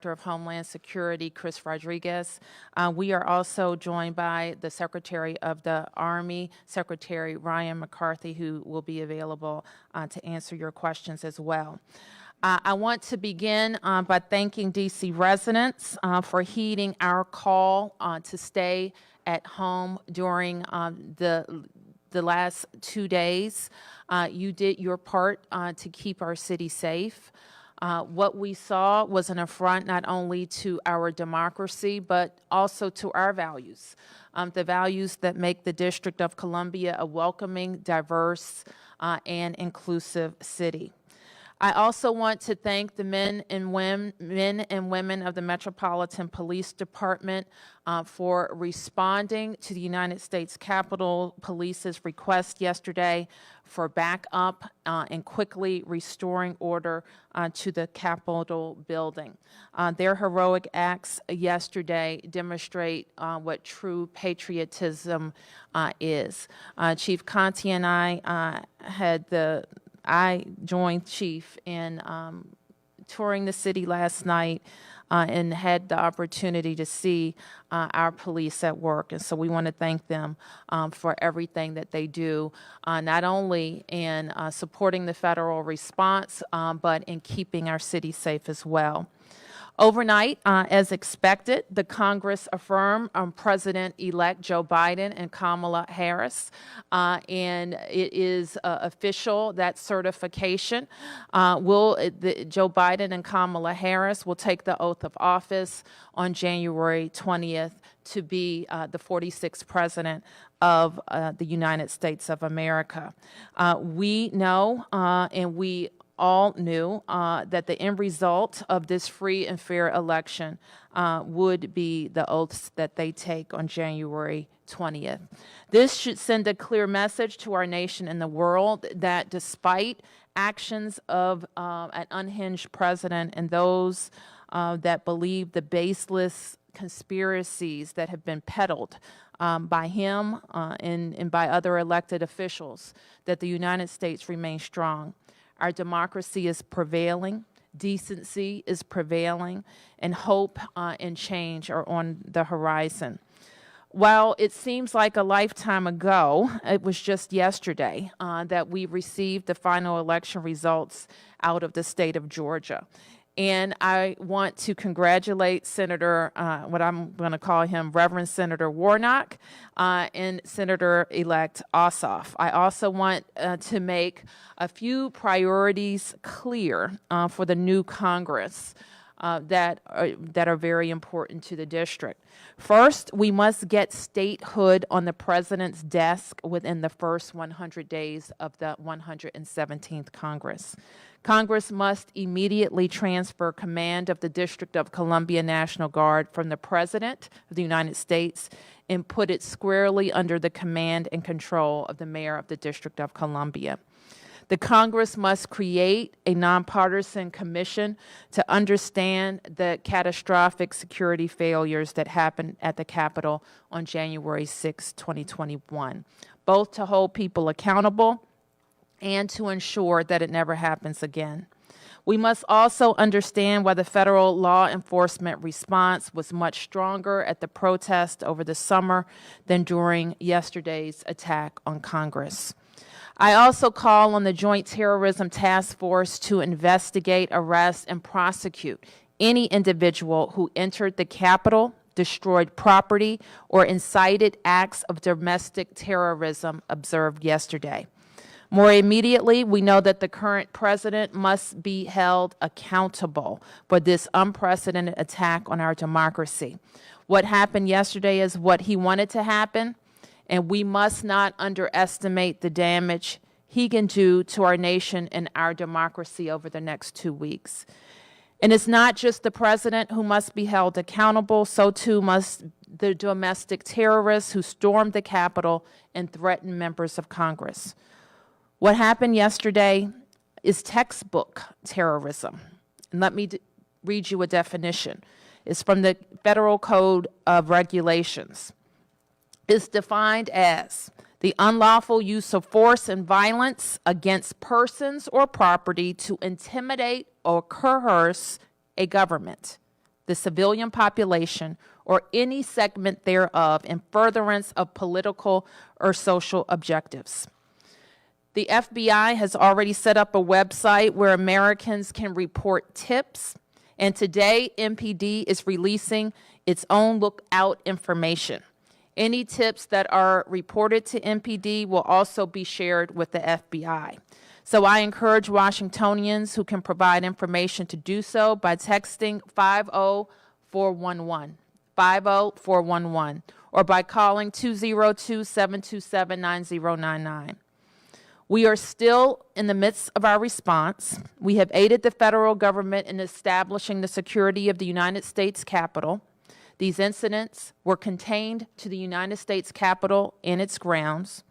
Director of Homeland Security, Chris Rodriguez. We are also joined by the Secretary of the Army, Secretary Ryan McCarthy, who will be available to answer your questions as well. I want to begin by thanking DC residents for heeding our call to stay at home during the last 2 days. You did your part to keep our city safe. What we saw was an affront not only to our democracy, but also to our values, the values that make the District of Columbia a welcoming, diverse, and inclusive city. I also want to thank the men and women of the Metropolitan Police Department for responding to the United States Capitol Police's request yesterday for backup and quickly restoring order to the Capitol building. Their heroic acts yesterday demonstrate what true patriotism is. Chief Conti and I joined Chief in touring the city last night and had the opportunity to see our police at work. And so we want to thank them for everything that they do, not only in supporting the federal response, but in keeping our city safe as well. Overnight, as expected, the Congress affirmed President-elect Joe Biden and Kamala Harris, and it is official, that certification. Joe Biden and Kamala Harris will take the oath of office on January 20th to be the 46th president of the United States of America. We know and we all knew that the end result of this free and fair election would be the oaths that they take on January 20th. This should send a clear message to our nation and the world that despite actions of an unhinged president and those that believe the baseless conspiracies that have been peddled by him and by other elected officials, that the United States remains strong. Our democracy is prevailing, decency is prevailing, and hope and change are on the horizon. While it seems like a lifetime ago, it was just yesterday that we received the final election results out of the state of Georgia. And I want to congratulate Senator, what I'm going to call him, Reverend Senator Warnock and Senator-elect Ossoff. I also want to make a few priorities clear for the new Congress that are very important to the district. First, we must get statehood on the president's desk within the first 100 days of the 117th Congress. Congress must immediately transfer command of the District of Columbia National Guard from the President of the United States and put it squarely under the command and control of the Mayor of the District of Columbia. The Congress must create a nonpartisan commission to understand the catastrophic security failures that happened at the Capitol on January 6, 2021, both to hold people accountable and to ensure that it never happens again. We must also understand why the federal law enforcement response was much stronger at the protest over the summer than during yesterday's attack on Congress. I also call on the Joint Terrorism Task Force to investigate, arrest, and prosecute any individual who entered the Capitol, destroyed property, or incited acts of domestic terrorism observed yesterday. More immediately, we know that the current president must be held accountable for this unprecedented attack on our democracy. What happened yesterday is what he wanted to happen, and we must not underestimate the damage he can do to our nation and our democracy over the next 2 weeks. And it's not just the president who must be held accountable, so too must the domestic terrorists who stormed the Capitol and threatened members of Congress. What happened yesterday is textbook terrorism. And let me read you a definition. It's from the Federal Code of Regulations. It's defined as the unlawful use of force and violence against persons or property to intimidate or coerce a government, the civilian population, or any segment thereof in furtherance of political or social objectives. The FBI has already set up a website where Americans can report tips, and today MPD is releasing its own lookout information. Any tips that are reported to MPD will also be shared with the FBI. So I encourage Washingtonians who can provide information to do so by texting 50411, 50411, or by calling 202-727-9099. We are still in the midst of our response. We have aided the federal government in establishing the security of the United States Capitol. These incidents were contained to the United States Capitol and its grounds.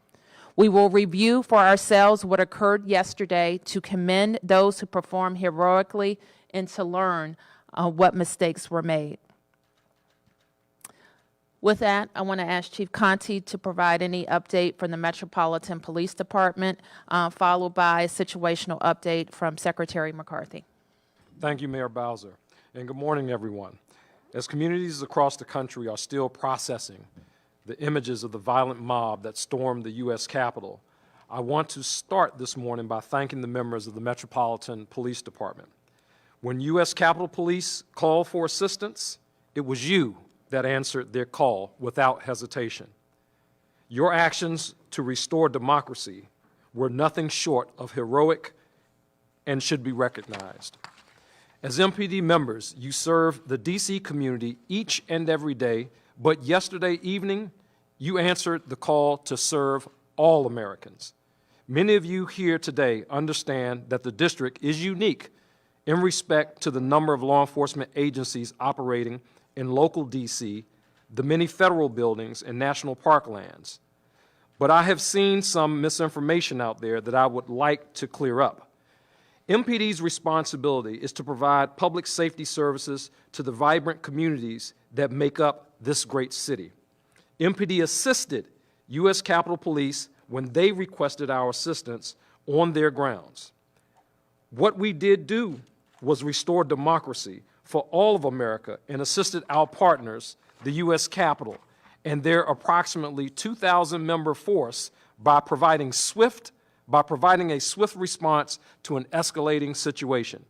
We will review for ourselves what occurred yesterday to commend those who performed heroically and to learn what mistakes were made. With that, I want to ask Chief Conti to provide any update from the Metropolitan Police Department, followed by a situational update from Secretary McCarthy. Thank you, Mayor Bowser, and good morning, everyone. As communities across the country are still processing the images of the violent mob that stormed the U.S. Capitol, I want to start this morning by thanking the members of the Metropolitan Police Department. When U.S. Capitol Police called for assistance, it was you that answered their call without hesitation. Your actions to restore democracy were nothing short of heroic and should be recognized. As MPD members, you serve the D.C. community each and every day, but yesterday evening, you answered the call to serve all Americans. Many of you here today understand that the district is unique in respect to the number of law enforcement agencies operating in local D.C., the many federal buildings and national park lands. But I have seen some misinformation out there that I would like to clear up. MPD's responsibility is to provide public safety services to the vibrant communities that make up this great city. MPD assisted U.S. Capitol Police when they requested our assistance on their grounds. What we did do was restore democracy for all of America and assisted our partners, the U.S. Capitol, and their approximately 2,000-member force by providing a swift response to an escalating situation.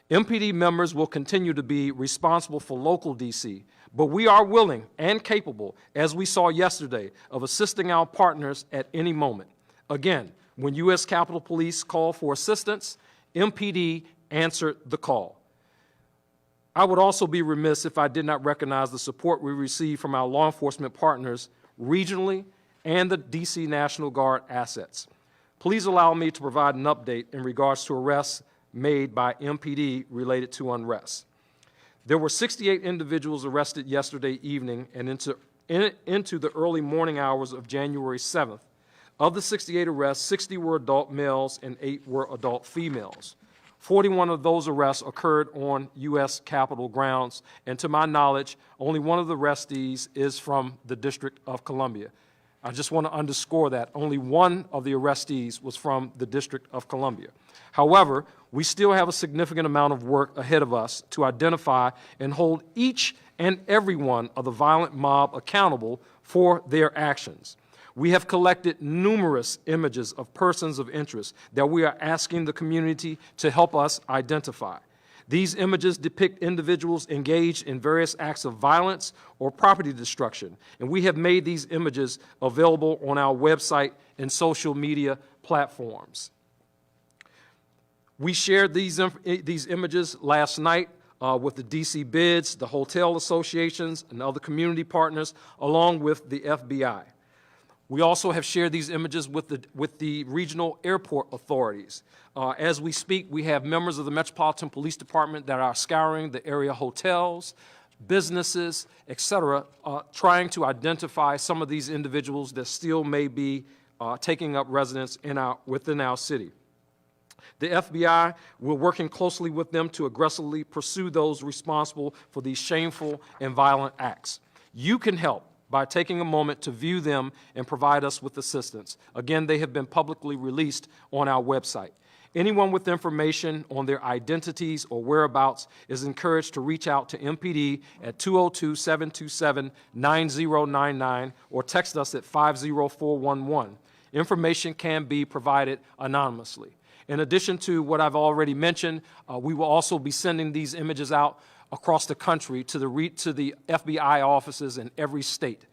MPD members will continue to be responsible for local D.C., but we are willing and capable, as we saw yesterday, of assisting our partners at any moment. Again, when U.S. Capitol Police called for assistance, MPD answered the call. I would also be remiss if I did not recognize the support we receive from our law enforcement partners regionally and the D.C. National Guard assets. Please allow me to provide an update in regards to arrests made by MPD related to unrest. There were 68 individuals arrested yesterday evening and into the early morning hours of January 7th. Of the 68 arrests, 60 were adult males and 8 were adult females. 41 of those arrests occurred on U.S. Capitol grounds, and to my knowledge, only one of the arrestees is from the District of Columbia. I just want to underscore that. Only one of the arrestees was from the District of Columbia. However, we still have a significant amount of work ahead of us to identify and hold each and every one of the violent mob accountable for their actions. We have collected numerous images of persons of interest that we are asking the community to help us identify. These images depict individuals engaged in various acts of violence or property destruction, and we have made these images available on our website and social media platforms. We shared these images last night with the DC Bids, the hotel associations, and other community partners, along with the FBI. We also have shared these images with the regional airport authorities. As we speak, we have members of the Metropolitan Police Department that are scouring the area hotels, businesses, etc., trying to identify some of these individuals that still may be taking up residence within our city. The FBI, we're working closely with them to aggressively pursue those responsible for these shameful and violent acts. You can help by taking a moment to view them and provide us with assistance. Again, they have been publicly released on our website. Anyone with information on their identities or whereabouts is encouraged to reach out to MPD at 202-727-9099 or text us at 50411. Information can be provided anonymously. In addition to what I've already mentioned, we will also be sending these images out across the country to the FBI offices in every state.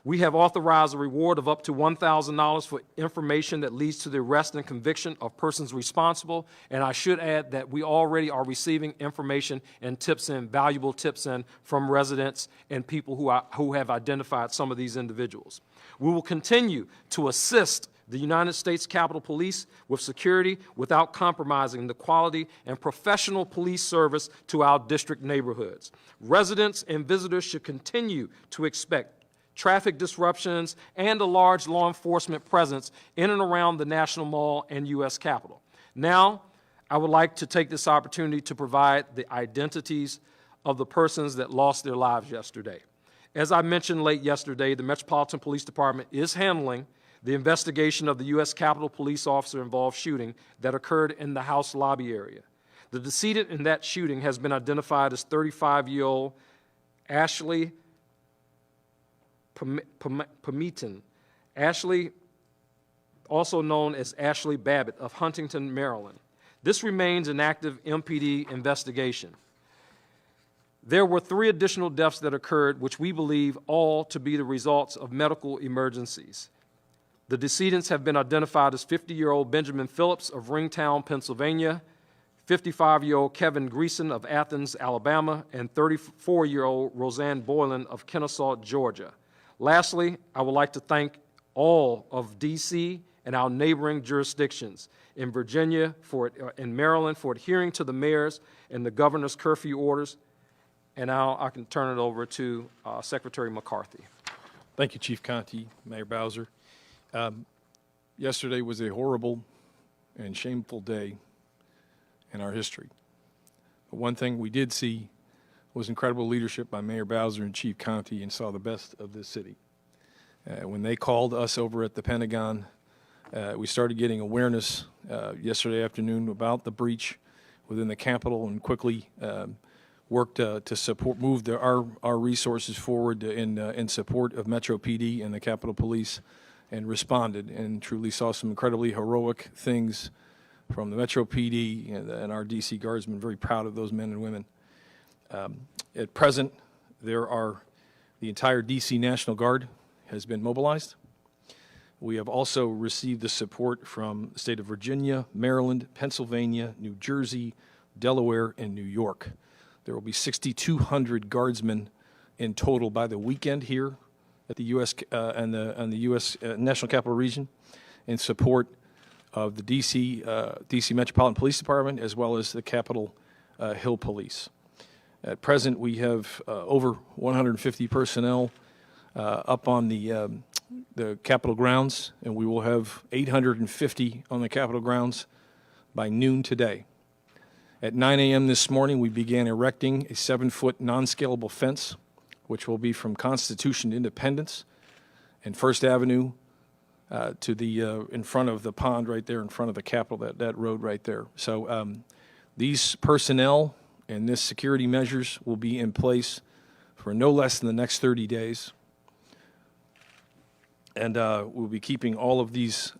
We have authorized a reward of up to $1,000 for information that leads to the arrest and conviction of persons responsible. And I should add that we already are receiving information and valuable tips in from residents and people who have identified some of these individuals. We will continue to assist the United States Capitol Police with security without compromising the quality and professional police service to our district neighborhoods. Residents and visitors should continue to expect traffic disruptions, and a large law enforcement presence in and around the National Mall and U.S. Capitol. Now, I would like to take this opportunity to provide the identities of the persons that lost their lives yesterday. As I mentioned late yesterday, the Metropolitan Police Department is handling the investigation of the U.S. Capitol police officer-involved shooting that occurred in the House lobby area. The decedent in that shooting has been identified as 35-year-old Ashley Pameton. Ashley, also known as Ashley Babbitt of Huntington, Maryland. This remains an active MPD investigation. There were 3 additional deaths that occurred, which we believe all to be the results of medical emergencies. The decedents have been identified as 50-year-old Benjamin Phillips of Ringtown, Pennsylvania, 55-year-old Kevin Greason of Athens, Alabama, and 34-year-old Roseanne Boylan of Kennesaw, Georgia. Lastly, I would like to thank all of D.C. and our neighboring jurisdictions in Virginia, in Maryland, for adhering to the mayor's and the governor's curfew orders. And now I can turn it over to Secretary McCarthy. Thank you, Chief Conte, Mayor Bowser. Yesterday was a horrible and shameful day in our history. But one thing we did see was incredible leadership by Mayor Bowser and Chief Conte, and saw the best of this city. When they called us over at the Pentagon, we started getting awareness yesterday afternoon about the breach within the Capitol, and quickly worked to move our resources forward in support of Metro PD and the Capitol Police, and responded, and truly saw some incredibly heroic things from the Metro PD and our DC Guardsmen. Very proud of those men and women. At present, the entire DC National Guard has been mobilized. We have also received the support from the state of Virginia, Maryland, Pennsylvania, New Jersey, Delaware, and New York. There will be 6,200 Guardsmen in total by the weekend here at the U.S. and the U.S. National Capital Region, in support of the DC Metropolitan Police Department, as well as the Capitol Hill Police. At present, we have over 150 personnel up on the Capitol grounds, and we will have 850 on the Capitol grounds by noon today. At 9 a.m. this morning, we began erecting a 7-foot non-scalable fence, which will be from Constitution to Independence and First Avenue to the in front of the pond right there in front of the Capitol, that road right there. So these personnel and this security measures will be in place for no less than the next 30 days. And we'll be keeping all of these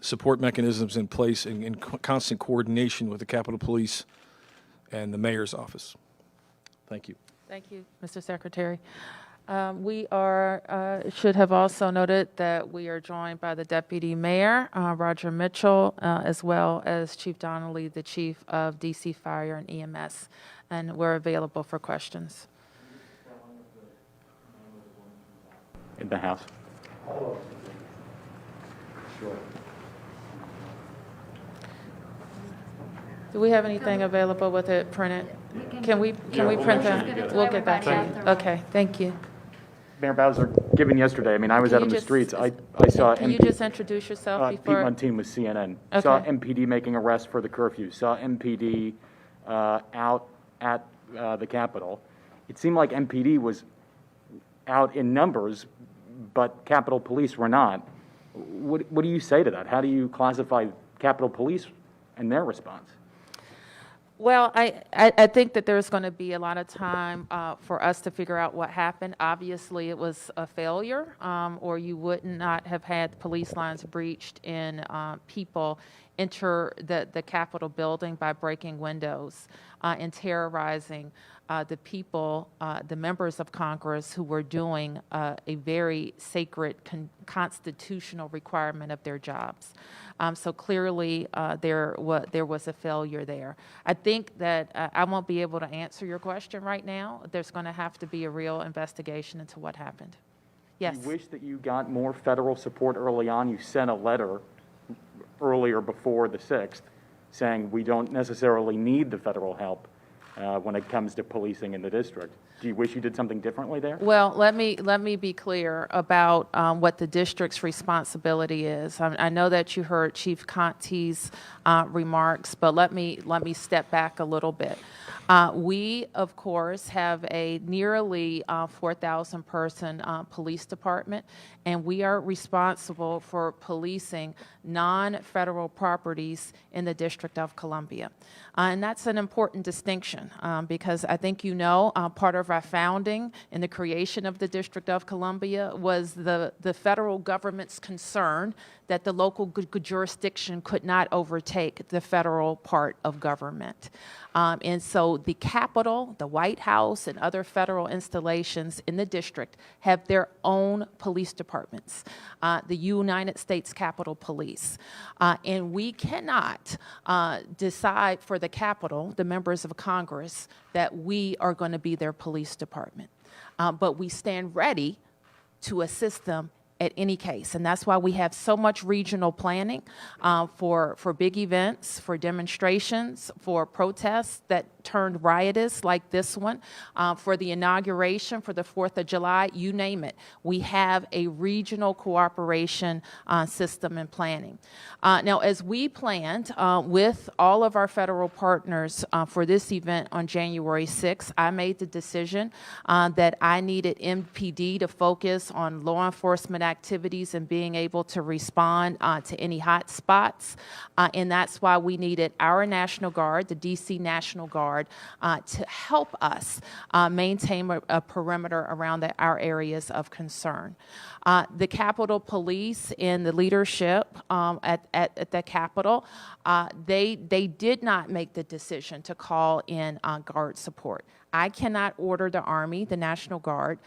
support mechanisms in place in constant coordination with the Capitol Police and the Mayor's office. Thank you. Thank you, Mr. Secretary. We should have also noted that we are joined by the Deputy Mayor, Roger Mitchell, as well as Chief Donnelly, the Chief of DC Fire and EMS, and we're available for questions. In the House. Sure. Do we have anything available with it printed? Can we print that? We'll get back to you. Okay, thank you. Mayor Bowser, given yesterday, I mean, I was out on the streets. I saw Can you just introduce yourself Pete before? Montine with CNN. Okay. Saw MPD making arrests for the curfew. Saw MPD out at the Capitol. It seemed like MPD was out in numbers, but Capitol Police were not. What do you say to that? How do you classify Capitol Police and their response? Well, I think that there's going to be a lot of time for us to figure out what happened. Obviously, it was a failure, or you would not have had police lines breached and people enter the Capitol building by breaking windows and terrorizing the people, the members of Congress who were doing a very sacred constitutional requirement of their jobs. So clearly, there was a failure there. I think that I won't be able to answer your question right now. There's going to have to be a real investigation into what happened. Yes. You wish that you got more federal support early on. You sent a letter earlier before the 6th saying we don't necessarily need the federal help when it comes to policing in the district. Do you wish you did something differently there? Well, let me be clear about what the district's responsibility is. I know that you heard Chief Conte's remarks, but let me step back a little bit. We, of course, have a nearly 4,000 person police department, and we are responsible for policing non-federal properties in the District of Columbia. And that's an important distinction because I think you know part of our founding in the creation of the District of Columbia was the federal government's concern that the local jurisdiction could not overtake the federal part of government. And so the Capitol, the White House, and other federal installations in the district have their own police departments, the United States Capitol Police. And we cannot decide for the Capitol, the members of Congress, that we are going to be their police department. But we stand ready to assist them at any case. And that's why we have so much regional planning for big events, for demonstrations, for protests that turned riotous like this one, for the inauguration, for the 4th of July, you name it. We have a regional cooperation system and planning. Now, as we planned with all of our federal partners for this event on January 6th, I made the decision that I needed MPD to focus on law enforcement activities and being able to respond to any hot spots. And that's why we needed our National Guard, the DC National Guard, to help us maintain a perimeter around our areas of concern. The Capitol Police and the leadership at the Capitol, they did not make the decision to call in Guard support. I cannot order the Army, the National Guard,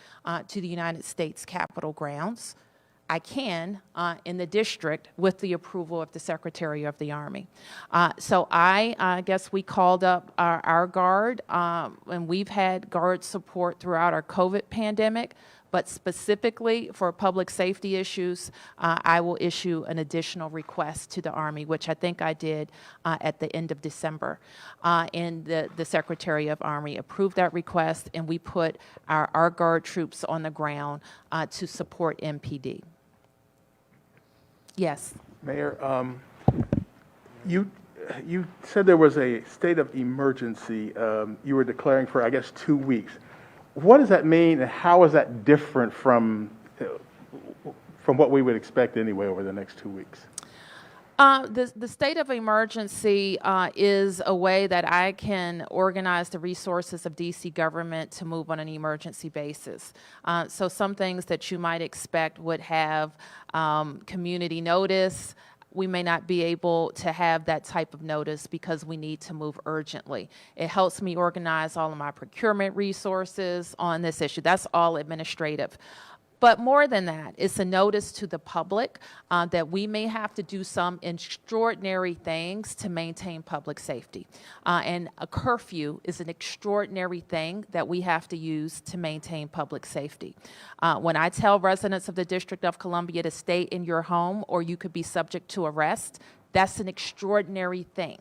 to the United States Capitol grounds. I can in the district with the approval of the Secretary of the Army. So I guess we called up our Guard, and we've had Guard support throughout our COVID pandemic, but specifically for public safety issues, I will issue an additional request to the Army, which I think I did at the end of December. And the Secretary of Army approved that request, and we put our Guard troops on the ground to support MPD. Yes. Mayor, you said there was a state of emergency you were declaring for, I guess, 2 weeks. What does that mean, and how is that different from what we would expect anyway over the next 2 weeks? The state of emergency is a way that I can organize the resources of DC government to move on an emergency basis. So some things that you might expect would have community notice, we may not be able to have that type of notice because we need to move urgently. It helps me organize all of my procurement resources on this issue. That's all administrative. But more than that, it's a notice to the public that we may have to do some extraordinary things to maintain public safety. And a curfew is an extraordinary thing that we have to use to maintain public safety. When I tell residents of the District of Columbia to stay in your home or you could be subject to arrest, that's an extraordinary thing.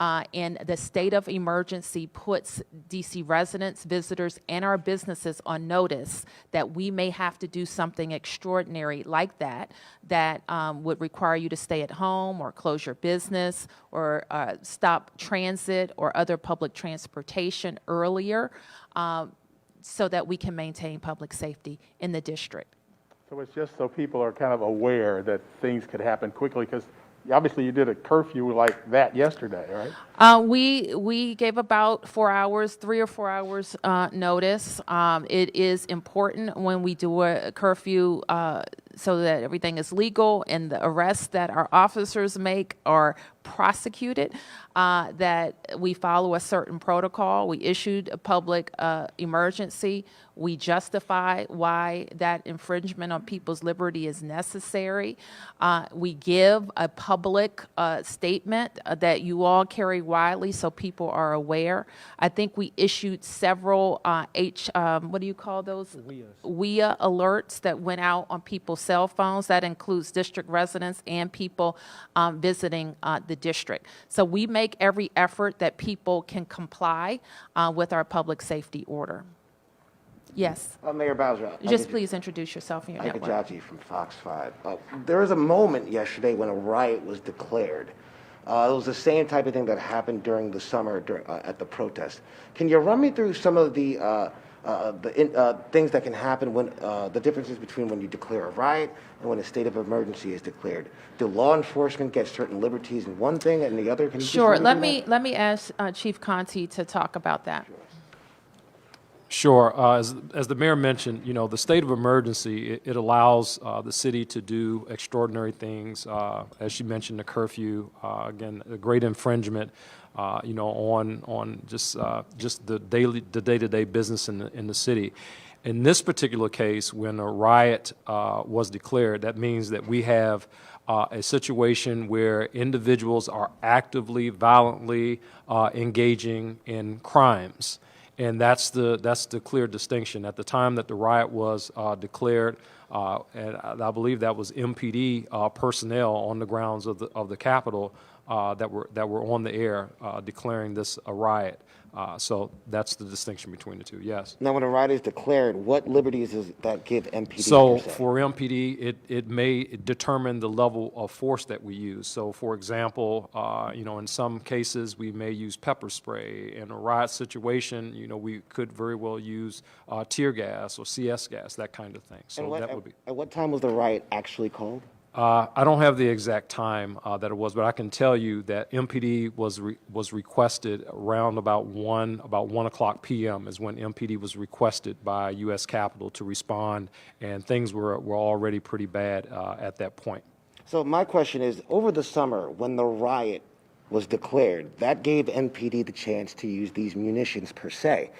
And the state of emergency puts DC residents, visitors, and our businesses on notice that we may have to do something extraordinary like that would require you to stay at home or close your business or stop transit or other public transportation earlier so that we can maintain public safety in the district. So it's just so people are kind of aware that things could happen quickly, because Obviously, you did a curfew like that yesterday, right? We gave about 4 hours, 3 or 4 hours notice. It is important when we do a curfew so that everything is legal and the arrests that our officers make are prosecuted, that we follow a certain protocol. We issued a public emergency. We justify why that infringement on people's liberty is necessary. We give a public statement that you all carry widely so people are aware. I think we issued several what do you call those? WIA alerts that went out on people's cell phones. That includes district residents and people visiting the district. So we make every effort that people can comply with our public safety order. Yes. Mayor Bowser. Just please introduce yourself and your Ike network. Ajaji from Fox 5. There was a moment yesterday when a riot was declared. It was the same type of thing that happened during the summer at the protest. Can you run me through some of the things that can happen when the differences between when you declare a riot and when a state of emergency is declared? Do law enforcement get certain liberties in one thing and the other? Can you just Sure. run me through Let me ask Chief Conti to talk about that. Sure. As the mayor mentioned, the state of emergency, it allows the city to do extraordinary things. As she mentioned, the curfew, again, a great infringement, on just the day-to-day business in the city. In this particular case, when a riot was declared, that means that we have a situation where individuals are actively, violently engaging in crimes. And that's the clear distinction. At the time that the riot was declared, and I believe that was MPD personnel on the grounds of the Capitol that were on the air declaring this a riot. So that's the distinction between the two. Yes. Now, when a riot is declared, what liberties does that give MPD? So per se? for MPD, it may determine the level of force that we use. So for example, in some cases we may use pepper spray. In a riot situation, we could very well use tear gas or CS gas, that kind of thing. So that would be. At what time was the riot actually called? I don't have the exact time that it was, but I can tell you that MPD was requested around about 1 o'clock p.m. is when MPD was requested by U.S. Capitol to respond, and things were already pretty bad at that point. So my question is, over the summer, when the riot was declared, that gave MPD the chance to use these munitions per se.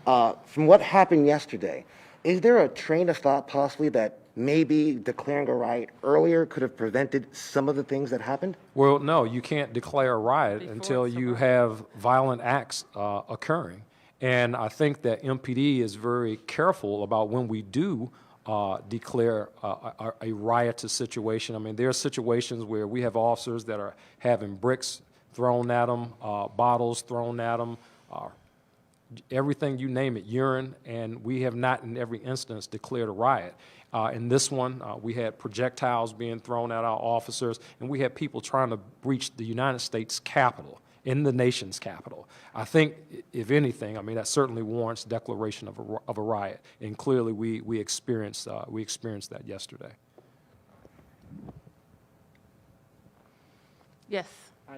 From what happened yesterday, is there a train of thought possibly that maybe declaring a riot earlier could have prevented some of the things that happened? Well, no, you can't declare a riot until you have violent acts occurring. And I think that MPD is very careful about when we do declare a riotous situation. I mean, there are situations where we have officers that are having bricks thrown at them, bottles thrown at them, everything, you name it, urine, and we have not in every instance declared a riot. In this one, we had projectiles being thrown at our officers, and we had people trying to breach the United States Capitol, in the nation's capital. I think, if anything, that certainly warrants declaration of a riot, and clearly we experienced that yesterday. Yes.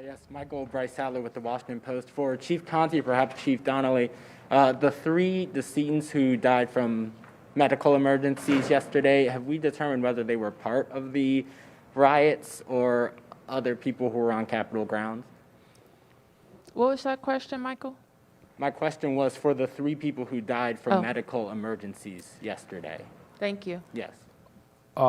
Yes, Michael Bryce Sadler with the Washington Post. For Chief Conti, perhaps Chief Donnelly, the 3 decedents who died from medical emergencies yesterday, have we determined whether they were part of the riots or other people who were on Capitol grounds? What was that question, Michael? My question was for the 3 people who died from Oh. medical emergencies yesterday. Thank you. Yes.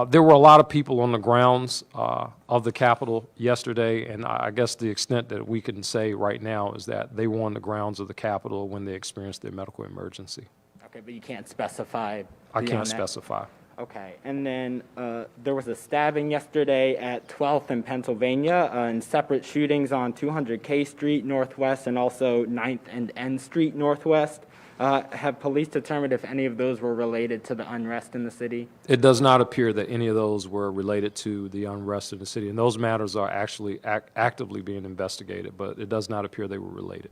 There were a lot of people on the grounds of the Capitol yesterday, and I guess the extent that we can say right now is that they were on the grounds of the Capitol when they experienced their medical emergency. Okay, but you can't specify I beyond can't that? specify. Okay, and then there was a stabbing yesterday at 12th in Pennsylvania and separate shootings on 200 K Street Northwest and also 9th and N Street Northwest. Have police determined if any of those were related to the unrest in the city? It does not appear that any of those were related to the unrest in the city, and those matters are actually actively being investigated, but it does not appear they were related.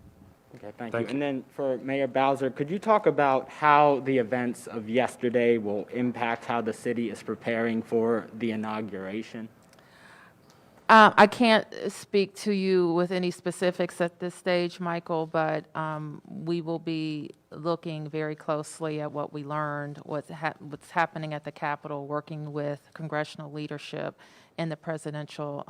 Okay, thank Thank you. you. And then for Mayor Bowser, could you talk about how the events of yesterday will impact how the city is preparing for the inauguration? I can't speak to you with any specifics at this stage, Michael, but we will be looking very closely at what we learned, what's happening at the Capitol, working with congressional leadership and the Presidential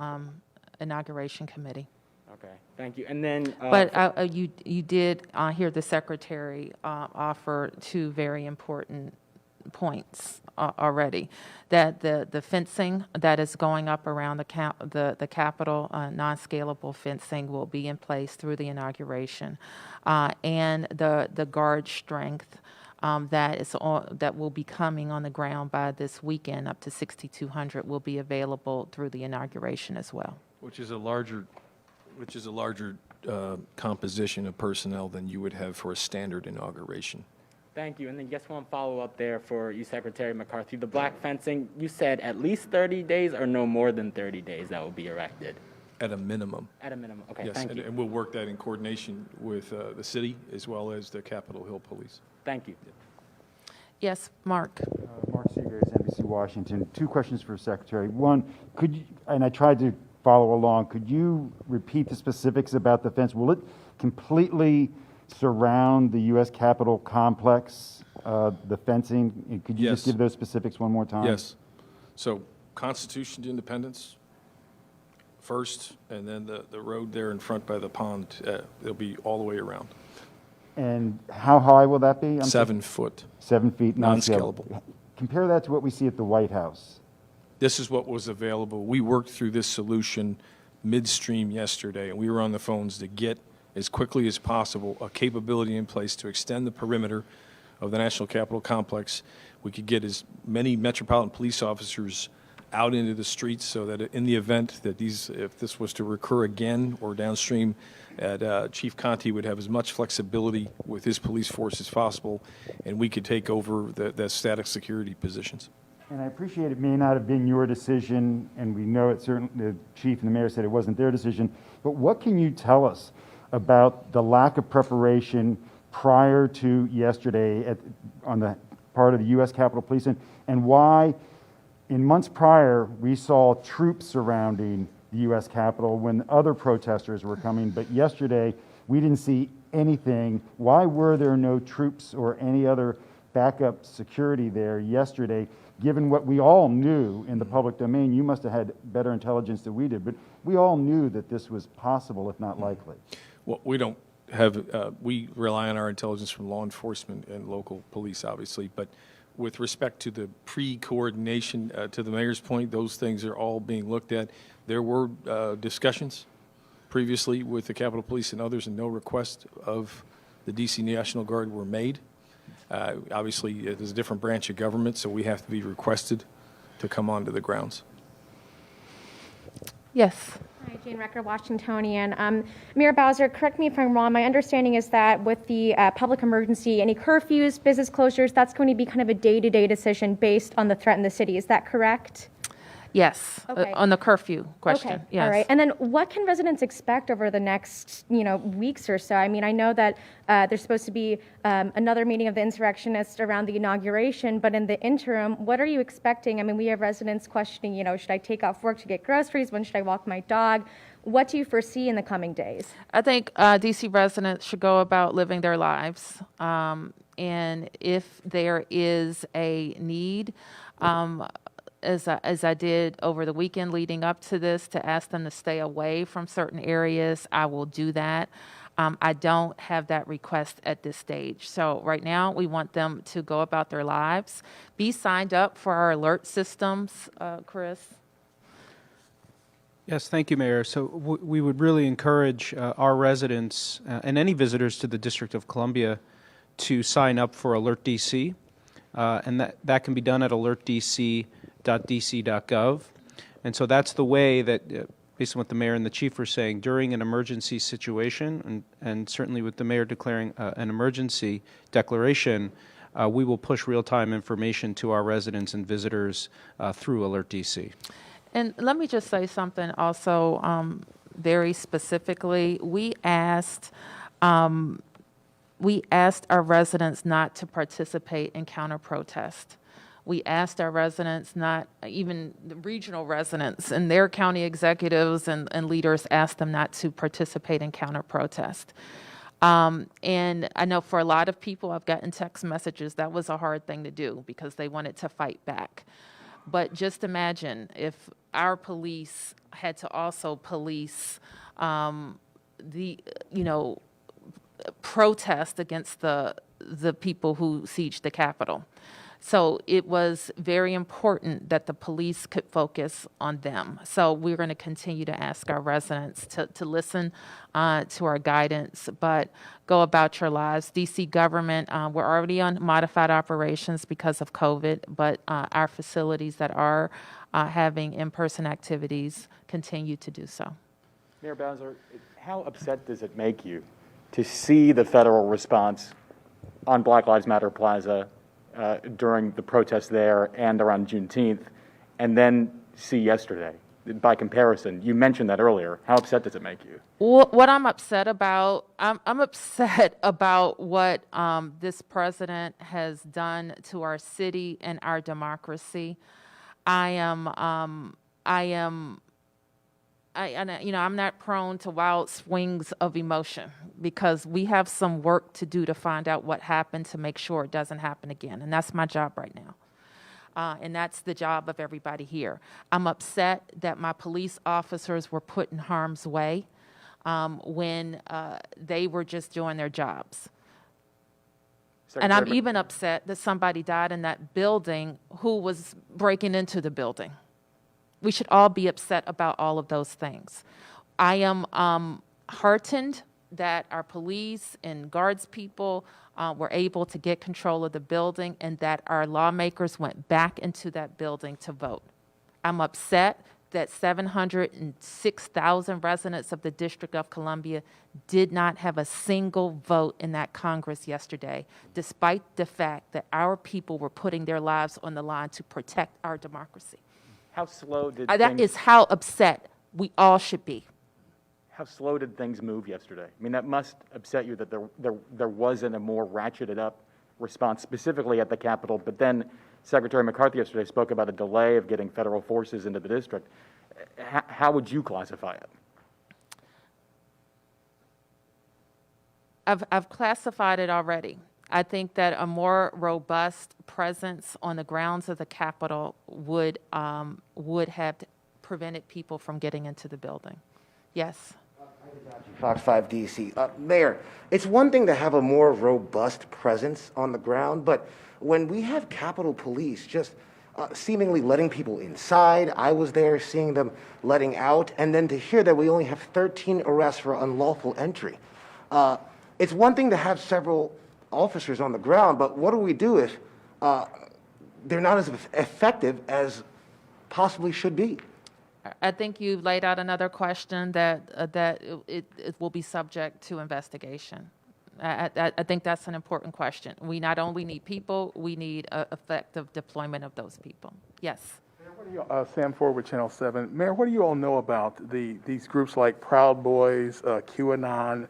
Inauguration Committee. Okay, thank you. And then, But you did hear the Secretary offer two very important points already, that the fencing that is going up around the Capitol, non-scalable fencing, will be in place through the inauguration, and the guard strength that will be coming on the ground by this weekend, up to 6,200, will be available through the inauguration as well. Which is a larger composition of personnel than you would have for a standard inauguration. thank you. And then just one follow-up there for you, Secretary McCarthy. The black fencing, you said at least 30 days or no more than 30 days that will be erected? At a minimum. At a minimum. Okay, Yes, thank you. and we'll work that in coordination with the city as well as the Capitol Hill Police. Thank you. Yes, Mark. Mark Seagraves, NBC Washington. Two questions for Secretary. One, could you, and I tried to follow along, could you repeat the specifics about the fence? Will it completely surround the U.S. Capitol complex, the fencing? Could you just Yes. give those specifics one more time? Yes. So Constitution to Independence first, and then the road there in front by the pond, it'll be all the way around. And how high will that be? I'm sorry. 7 foot. 7 feet, Non-scalable. non-scalable. Compare that to what we see at the White House. This is what was available. We worked through this solution midstream yesterday, and we were on the phones to get, as quickly as possible, a capability in place to extend the perimeter of the National Capitol Complex. We could get as many Metropolitan Police officers out into the streets so that in the event that if this was to recur again or downstream, Chief Conte would have as much flexibility with his police force as possible, and we could take over the static security positions. And I appreciate it may not have been your decision, and we know it certainly, the chief and the mayor said it wasn't their decision, but what can you tell us about the lack of preparation prior to yesterday on the part of the U.S. Capitol Police, and why in months prior we saw troops surrounding the U.S. Capitol when other protesters were coming, but yesterday we didn't see anything. Why were there no troops or any other backup security there yesterday, given what we all knew in the public domain? You must have had better intelligence than we did, but we all knew that this was possible, if not likely. Well, we don't have, we rely on our intelligence from law enforcement and local police, obviously, but with respect to the pre-coordination, to the mayor's point, those things are all being looked at. There were discussions previously with the Capitol Police and others, and no request of the D.C. National Guard were made. Obviously, it is a different branch of government, so we have to be requested to come onto the grounds. Yes. Hi, Jane Recker, Washingtonian. Mayor Bowser, correct me if I'm wrong. My understanding is that with the public emergency, any curfews, business closures, that's going to be kind of a day-to-day decision based on the threat in the city. Is that correct? Yes, Okay. on the curfew question, Okay. yes. All right. And then what can residents expect over the next, weeks or so? I mean, I know that there's supposed to be another meeting of the insurrectionists around the inauguration, but in the interim, what are you expecting? I mean, we have residents questioning, should I take off work to get groceries? When should I walk my dog? What do you foresee in the coming days? I think DC residents should go about living their lives. And if there is a need, as I did over the weekend leading up to this, to ask them to stay away from certain areas, I will do that. I don't have that request at this stage. So right now, we want them to go about their lives, be signed up for our alert systems. Chris? Yes, thank you, Mayor. So we would really encourage our residents and any visitors to the District of Columbia to sign up for Alert DC, and that can be done at alertdc.dc.gov. And so that's the way that, based on what the mayor and the chief were saying, during an emergency situation, and certainly with the mayor declaring an emergency declaration, we will push real-time information to our residents and visitors through Alert DC. And let me just say something also very specifically. We asked our residents not to participate in counter-protest. We asked our residents, not even the regional residents and their county executives and leaders, asked them not to participate in counter-protest. And I know for a lot of people, I've gotten text messages, that was a hard thing to do because they wanted to fight back. But just imagine if our police had to also police protest against the people who sieged the Capitol. So it was very important that the police could focus on them. So we're going to continue to ask our residents to listen to our guidance, but go about your lives. DC government, we're already on modified operations because of COVID, but our facilities that are having in-person activities continue to do so. Mayor Bowser, how upset does it make you to see the federal response on Black Lives Matter Plaza during the protests there and around Juneteenth, and then see yesterday? By comparison, you mentioned that earlier. How upset does it make you? What I'm upset about, I'm upset about what this president has done to our city and our democracy. I'm not prone to wild swings of emotion because we have some work to do to find out what happened to make sure it doesn't happen again. And that's my job right now. And that's the job of everybody here. I'm upset that my police officers were put in harm's way when they were just doing their jobs. And I'm even upset that somebody died in that building who was breaking into the building. We should all be upset about all of those things. I am heartened that our police and guards people were able to get control of the building and that our lawmakers went back into that building to vote. I'm upset that 706,000 residents of the District of Columbia did not have a single vote in that Congress yesterday, despite the fact that our people were putting their lives on the line to protect our democracy. How slow did That is how upset we all should be. How slow did things move yesterday? I mean, that must upset you that there wasn't a more ratcheted up response, specifically at the Capitol. But then Secretary McCarthy yesterday spoke about a delay of getting federal forces into the district. How would you classify it? I've classified it already. I think that a more robust presence on the grounds of the Capitol would have prevented people from getting into the building. Yes. Fox 5 DC. Mayor, it's one thing to have a more robust presence on the ground, but when we have Capitol Police just seemingly letting people inside, I was there seeing them letting out, and then to hear that we only have 13 arrests for unlawful entry. It's one thing to have several officers on the ground, but what do we do if they're not as effective as possibly should be? I think you laid out another question that it will be subject to investigation. I think that's an important question. We not only need people, we need effective deployment of those people. Yes. Mayor, what do you, Sam Ford with Channel 7. Mayor, what do you all know about these groups like Proud Boys, QAnon,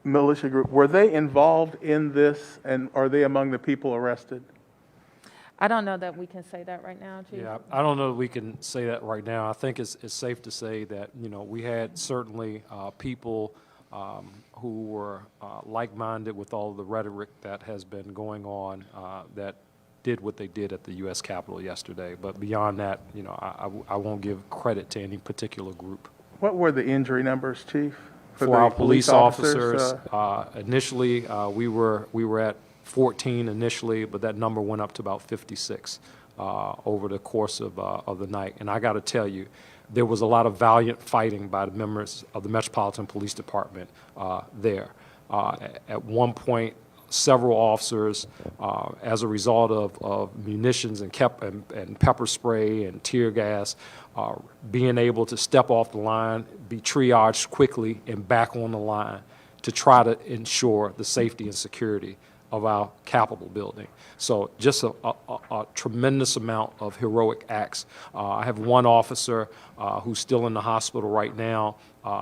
militia group? Were they involved in this, and are they among the people arrested? I don't know that we can say that right now, Chief. Yeah, I don't know that we can say that right now. I think it's safe to say that, we had certainly people who were like-minded with all of the rhetoric that has been going on that did what they did at the U.S. Capitol yesterday. But beyond that, I won't give credit to any particular group. What were the injury numbers, Chief? For our police officers, initially we were at 14 initially, but that number went up to about 56 over the course of the night. And I got to tell you, there was a lot of valiant fighting by the members of the Metropolitan Police Department there. At one point, several officers, as a result of munitions and pepper spray and tear gas, being able to step off the line, be triaged quickly and back on the line to try to ensure the safety and security of our Capitol building. So just a tremendous amount of heroic acts. I have one officer who's still in the hospital right now.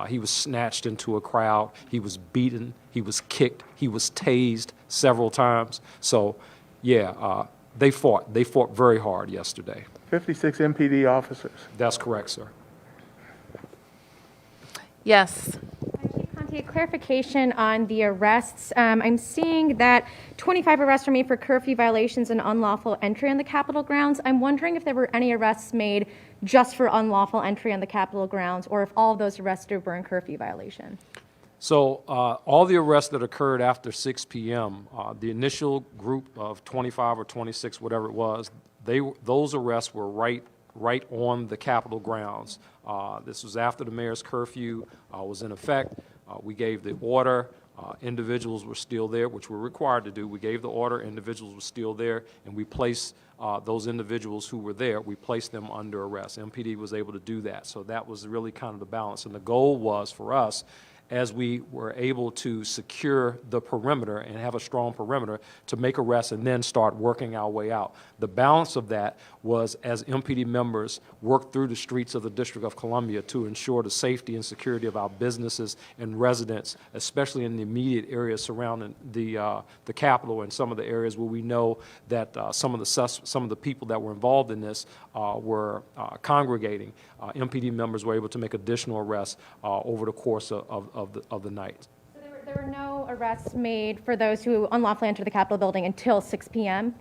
He was snatched into a crowd. He was beaten. He was kicked. He was tased several times. So, yeah, They fought. They fought very hard yesterday. 56 MPD officers. That's correct, sir. Yes. Chief Conti, a clarification on the arrests. I'm seeing that 25 arrests were made for curfew violations and unlawful entry on the Capitol grounds. I'm wondering if there were any arrests made just for unlawful entry on the Capitol grounds, or if all of those arrested were in curfew violation. So all the arrests that occurred after 6 p.m., the initial group of 25 or 26, whatever it was, those arrests were right on the Capitol grounds. This was after the mayor's curfew was in effect. We gave the order. Individuals were still there, which we're required to do. We gave the order. Individuals were still there, and we placed those individuals who were there, we placed them under arrest. MPD was able to do that. So that was really kind of the balance. And the goal was for us, as we were able to secure the perimeter and have a strong perimeter, to make arrests and then start working our way out. The balance of that was as MPD members worked through the streets of the District of Columbia to ensure the safety and security of our businesses and residents, especially in the immediate areas surrounding the Capitol and some of the areas where we know that some of the people that were involved in this were congregating. MPD members were able to make additional arrests over the course of the night. So there were no arrests made for those who unlawfully entered the Capitol building until 6 p.m.?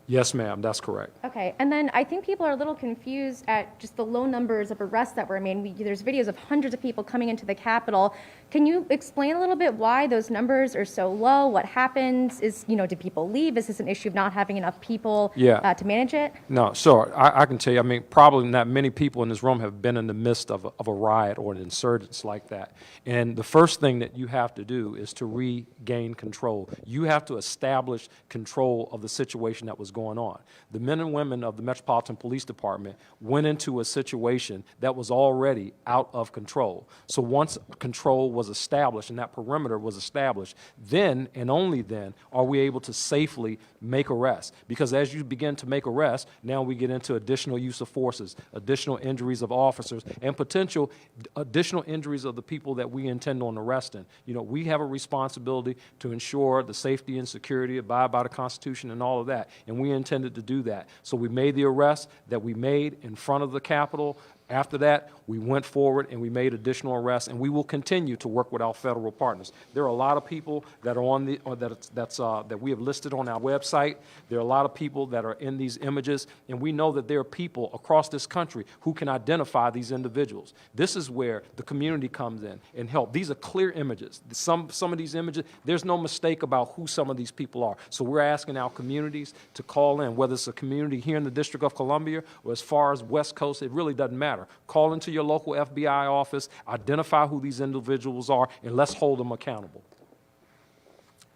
Yes, ma'am, that's correct. Okay, and then I think people are a little confused at just the low numbers of arrests that were made. There's videos of hundreds of people coming into the Capitol. Can you explain a little bit why those numbers are so low? What happens? Do people leave? Is this an issue of not having enough people to manage it? No, sure. I can tell you, I mean, probably not many people in this room have been in the midst of a riot or an insurgence like that. And the first thing that you have to do is to regain control. You have to establish control of the situation that was going on. The men and women of the Metropolitan Police Department went into a situation that was already out of control. So once control was established and that perimeter was established, then and only then are we able to safely make arrests. Because as you begin to make arrests, now we get into additional use of forces, additional injuries of officers, and potential additional injuries of the people that we intend on arresting. We have a responsibility to ensure the safety and security, abide by the Constitution and all of that, and we intended to do that. So we made the arrests that we made in front of the Capitol. After that, we went forward and we made additional arrests, and we will continue to work with our federal partners. There are a lot of people that are on that we have listed on our website. There are a lot of people that are in these images, and we know that there are people across this country who can identify these individuals. This is where the community comes in and help. These are clear images. Some of these images, there's no mistake about who some of these people are. So we're asking our communities to call in, whether it's a community here in the District of Columbia or as far as West Coast, it really doesn't matter. Call into your local FBI office, identify who these individuals are, and let's hold them accountable.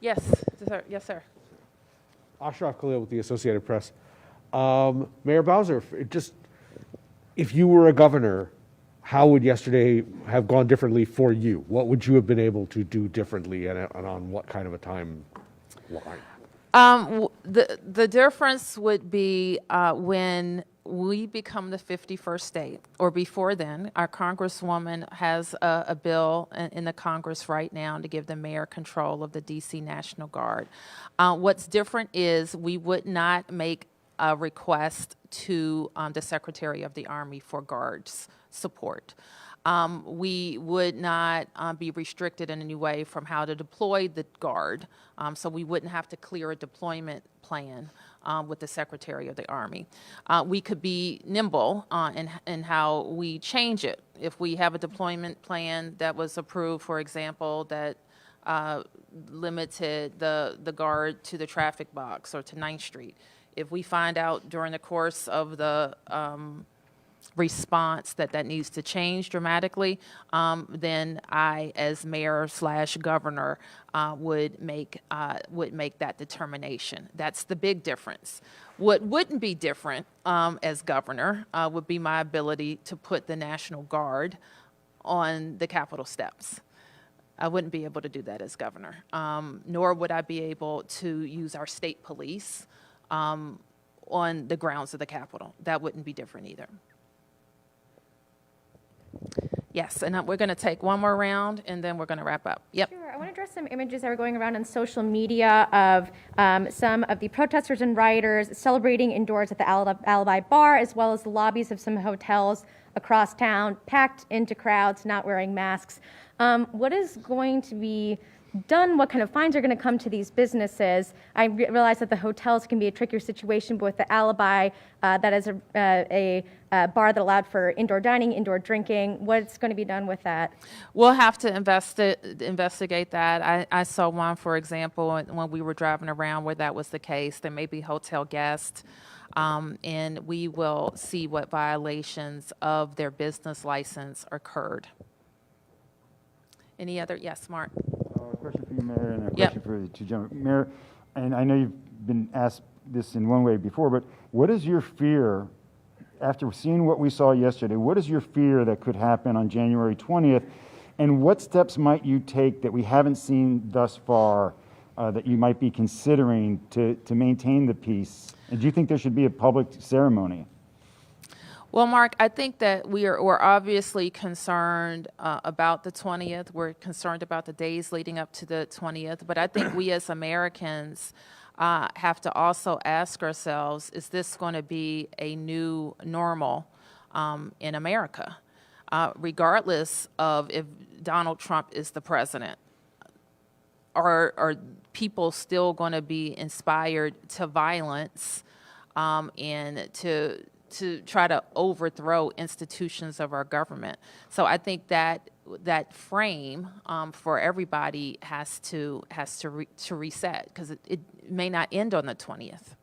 Yes, sir. Yes, sir. Ashraf Khalil with the Associated Press. Mayor Bowser, if you were a governor, how would yesterday have gone differently for you? What would you have been able to do differently, and on what kind of a timeline? The difference would be when we become the 51st state, or before then. Our Congresswoman has a bill in the Congress right now to give the mayor control of the D.C. National Guard. What's different is we would not make a request to the Secretary of the Army for guards support. We would not be restricted in any way from how to deploy the guard, so we wouldn't have to clear a deployment plan with the Secretary of the Army. We could be nimble in how we change it. If we have a deployment plan that was approved, for example, that limited the guard to the traffic box or to 9th Street, if we find out during the course of the response that needs to change dramatically, then I, as mayor/governor, would make that determination. That's the big difference. What wouldn't be different as governor would be my ability to put the National Guard on the Capitol steps. I wouldn't be able to do that as governor, nor would I be able to use our state police on the grounds of the Capitol. That wouldn't be different either. Yes, and we're going to take one more round, and then we're going to wrap up. Yep. Sure. I want to address some images that were going around on social media of some of the protesters and rioters celebrating indoors at the Alibi Bar, as well as the lobbies of some hotels across town, packed into crowds, not wearing masks. What is going to be done? What kind of fines are going to come to these businesses? I realize that the hotels can be a trickier situation, but with the Alibi, that is a bar that allowed for indoor dining, indoor drinking. What's going to be done with that? We'll have to investigate that. I saw one, for example, when we were driving around where that was the case. There may be hotel guests, and we will see what violations of their business license occurred. Any other? Yes, Mark. A question for you, Mayor, and a Yep. question for the two gentlemen. Mayor, and I know you've been asked this in one way before, but what is your fear, after seeing what we saw yesterday, what is your fear that could happen on January 20th, and what steps might you take that we haven't seen thus far that you might be considering to maintain the peace? And do you think there should be a public ceremony? Well, Mark, I think that we're obviously concerned about the 20th. We're concerned about the days leading up to the 20th. But I think we as Americans have to also ask ourselves, is this going to be a new normal in America? Regardless of if Donald Trump is the president, are people still going to be inspired to violence and to try to overthrow institutions of our government? So I think that frame for everybody has to reset, because it may not end on the 20th.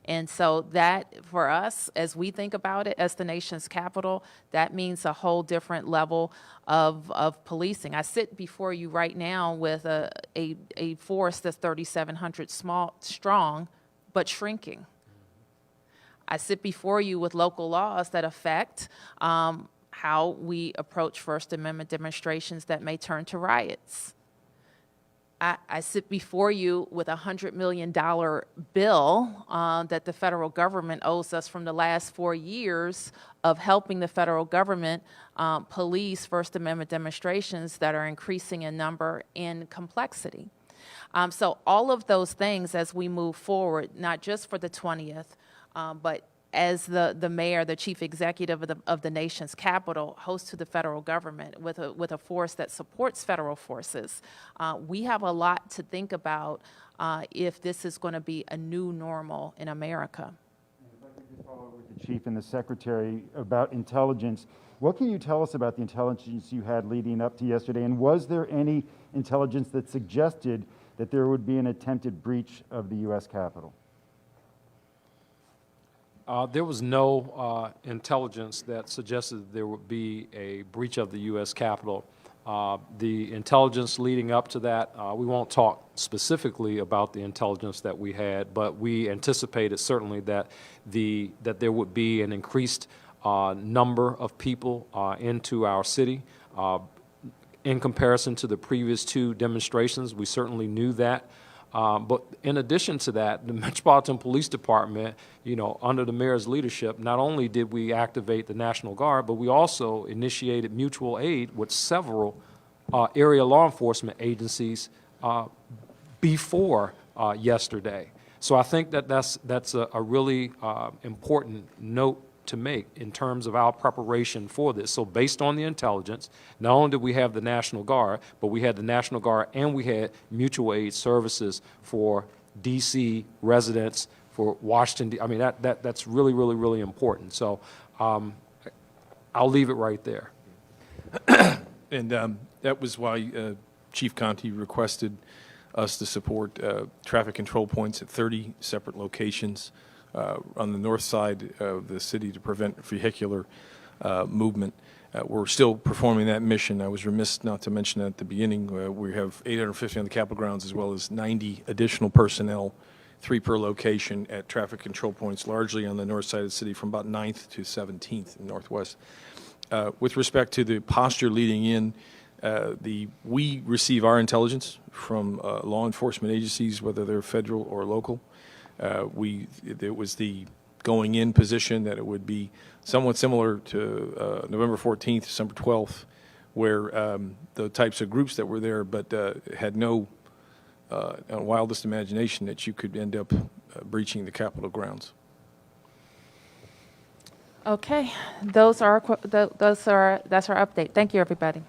And so that, for us, as we think about it as the nation's capital, that means a whole different level of policing. I sit before you right now with a force that's 3,700 strong, but shrinking. I sit before you with local laws that affect how we approach First Amendment demonstrations that may turn to riots. I sit before you with a $100 million bill that the federal government owes us from the last 4 years of helping the federal government police First Amendment demonstrations that are increasing in number and complexity. So all of those things as we move forward, not just for the 20th, but as the mayor, the chief executive of the nation's capital, host to the federal government with a force that supports federal forces, we have a lot to think about if this is going to be a new normal in America. If I could just follow up with the chief and the secretary about intelligence, what can you tell us about the intelligence you had leading up to yesterday? And was there any intelligence that suggested that there would be an attempted breach of the U.S. Capitol? There was no intelligence that suggested there would be a breach of the U.S. Capitol. The intelligence leading up to that, we won't talk specifically about the intelligence that we had, but we anticipated certainly that there would be an increased number of people into our city. In comparison to the previous two demonstrations, we certainly knew that. But in addition to that, the Metropolitan Police Department, under the mayor's leadership, not only did we activate the National Guard, but we also initiated mutual aid with several area law enforcement agencies before yesterday. So I think that's a really important note to make in terms of our preparation for this. So based on the intelligence, not only did we have the National Guard, but we had the National Guard and we had mutual aid services for D.C. residents, for Washington. I mean, that's really, really, really important. So I'll leave it right there. And that was why Chief Conte requested us to support traffic control points at 30 separate locations on the north side of the city to prevent vehicular movement. We're still performing that mission. I was remiss not to mention that at the beginning. We have 850 on the Capitol grounds, as well as 90 additional personnel, 3 per location at traffic control points, largely on the north side of the city from about 9th to 17th in Northwest. With respect to the posture leading in, we receive our intelligence from law enforcement agencies, whether they're federal or local. It was the going in position that it would be somewhat similar to November 14th, December 12th, where the types of groups that were there, but had no wildest imagination that you could end up breaching the Capitol grounds. Okay, that's our update. Thank you, everybody.